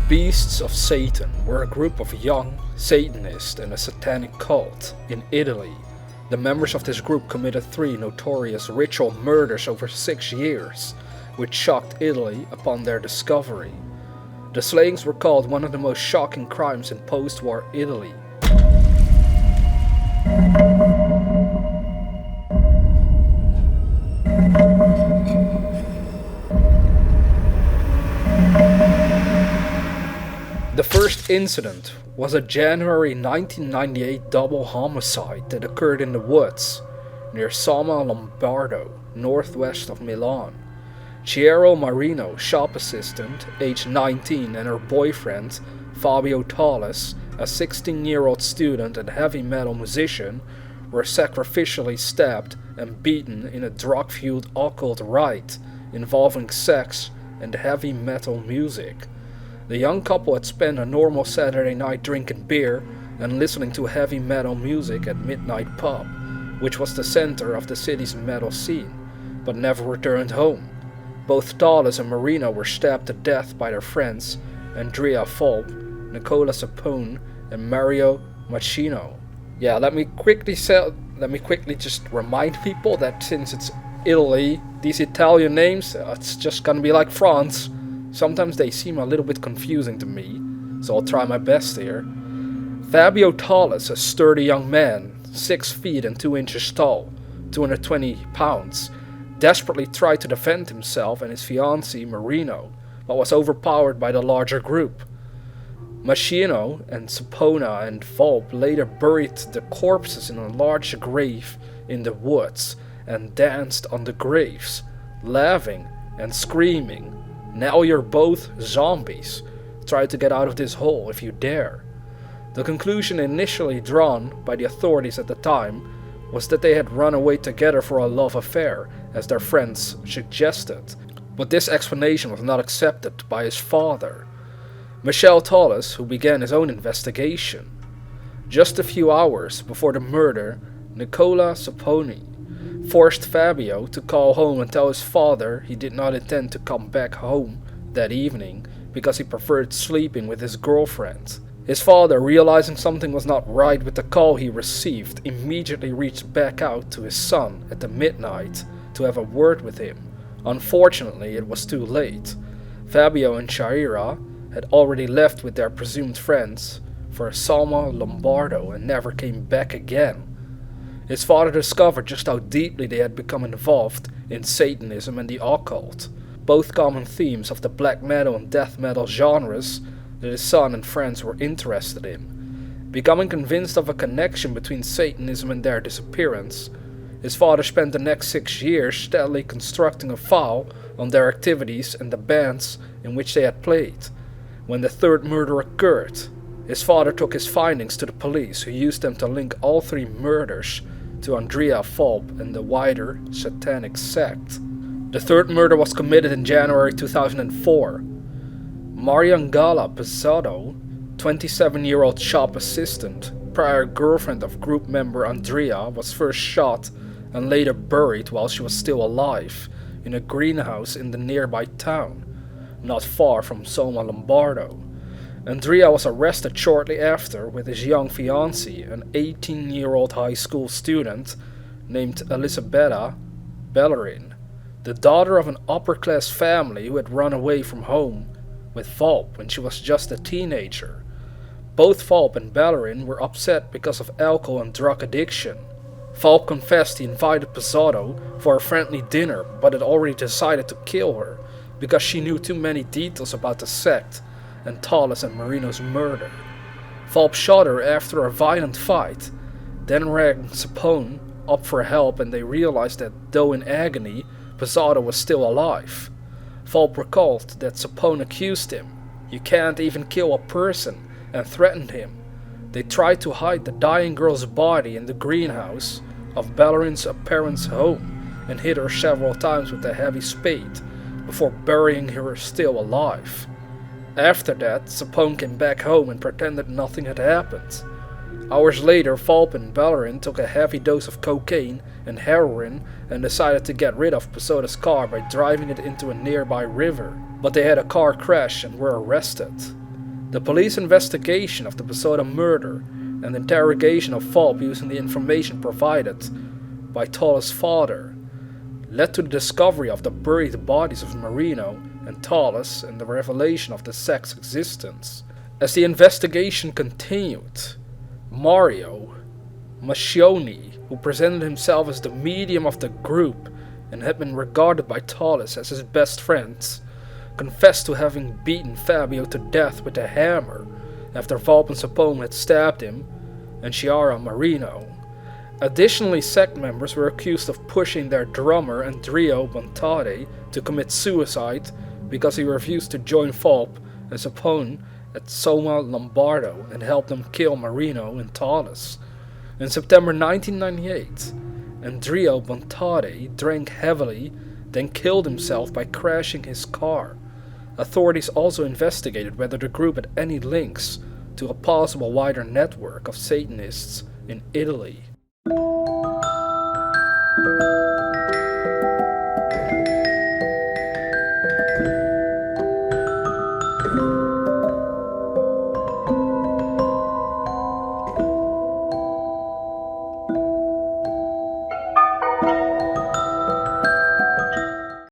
Beasts of Satan were a group of young Satanists in a Satanic cult in Italy. The members of this group committed 3 notorious ritual murders over 6 years, which shocked Italy upon their discovery. The slayings were called one of the most shocking crimes in post-war Italy. The first incident was a January 1998 double homicide that occurred in the woods near Somma Lombardo, northwest of Milan. Chiara Marino, shop assistant, aged 19, and her boyfriend, Fabio Tallis, a 16-year-old student and heavy metal musician, were sacrificially stabbed and beaten in a drug-fueled occult rite involving sex and heavy metal music. The young couple had spent a normal Saturday night drinking beer and listening to heavy metal music at Midnight Pub, which was the center of the city's metal scene, but never returned home. Both Tallis and Marino were stabbed to death by their friends Andrea Fulp, Nicola Sapone, and Mario Machino. Yeah, let me quickly just remind people that since it's Italy, these Italian names, it's just gonna be like France. Sometimes they seem a little bit confusing to me, so I'll try my best here. Fabio Tallis, a sturdy young man, 6 feet and 2 inches tall, 220 pounds, desperately tried to defend himself and his fiancée Marino, but was overpowered by the larger group. Machino and Sapona and Volpe later buried the corpses in a large grave in the woods and danced on the graves, laughing and screaming, "Now you're both zombies. Try to get out of this hole if you dare." The conclusion initially drawn by the authorities at the time was that they had run away together for a love affair, as their friends suggested, but this explanation was not accepted by his father, Michel Tallis, who began his own investigation. Just a few hours before the murder, Nicola Sapone forced Fabio to call home and tell his father he did not intend to come back home that evening because he preferred sleeping with his girlfriend. His father, realizing something was not right with the call he received, immediately reached back out to his son at the midnight to have a word with him. Unfortunately, it was too late. Fabio and Chiara had already left with their presumed friends for Somma Lombardo and never came back again. His father discovered just how deeply they had become involved in Satanism and the occult, both common themes of the black metal and death metal genres that his son and friends were interested in. Becoming convinced of a connection between Satanism and their disappearance, his father spent the next 6 years steadily constructing a file on their activities and the bands in which they had played. When the third murder occurred, his father took his findings to the police, who used them to link all 3 murders to Andrea Fulp and the wider Satanic sect. The third murder was committed in January 2004. Mariangala Pezzotto, 27-year-old shop assistant, prior girlfriend of group member Andrea, was first shot and later buried while she was still alive in a greenhouse in the nearby town, not far from Somma Lombardo. Andrea was arrested shortly after with his young fiancée, an 18-year-old high school student named Elisabetta Bellerin, the daughter of an upper-class family who had run away from home with Volpe when she was just a teenager. Both Volpe and Bellerin were upset because of alcohol and drug addiction. Volpe confessed he invited Pezzotto for a friendly dinner, but had already decided to kill her because she knew too many details about the sect and Tallis and Marino's murder. Volpe shot her after a violent fight, then rang Sapone up for help, and they realized that, though in agony, Pezzotto was still alive. Volpe recalled that Sapone accused him, "You can't even kill a person," and threatened him. They tried to hide the dying girl's body in the greenhouse of Bellerin's parents' home and hit her several times with a heavy spade before burying her still alive. After that, Sapone came back home and pretended nothing had happened. Hours later, Volpe and Bellerin took a heavy dose of cocaine and heroin and decided to get rid of Pezzotto's car by driving it into a nearby river, but they had a car crash and were arrested. The police investigation of the Basoda murder and interrogation of Falp using the information provided by Tallis' father led to the discovery of the buried bodies of Marino and Tallis and the revelation of the sect's existence. As the investigation continued, Mario Mascioni, who presented himself as the medium of the group and had been regarded by Tallis as his best friend, confessed to having beaten Fabio to death with a hammer after Falp and Sapone had stabbed him and Chiara Marino. Additionally, sect members were accused of pushing their drummer Andrea Bontade to commit suicide because he refused to join Falp and Sapone at Soma Lombardo and help them kill Marino and Tallis. In September 1998, Andrea Bontade drank heavily, then killed himself by crashing his car. Authorities also investigated whether the group had any links to a possible wider network of Satanists in Italy.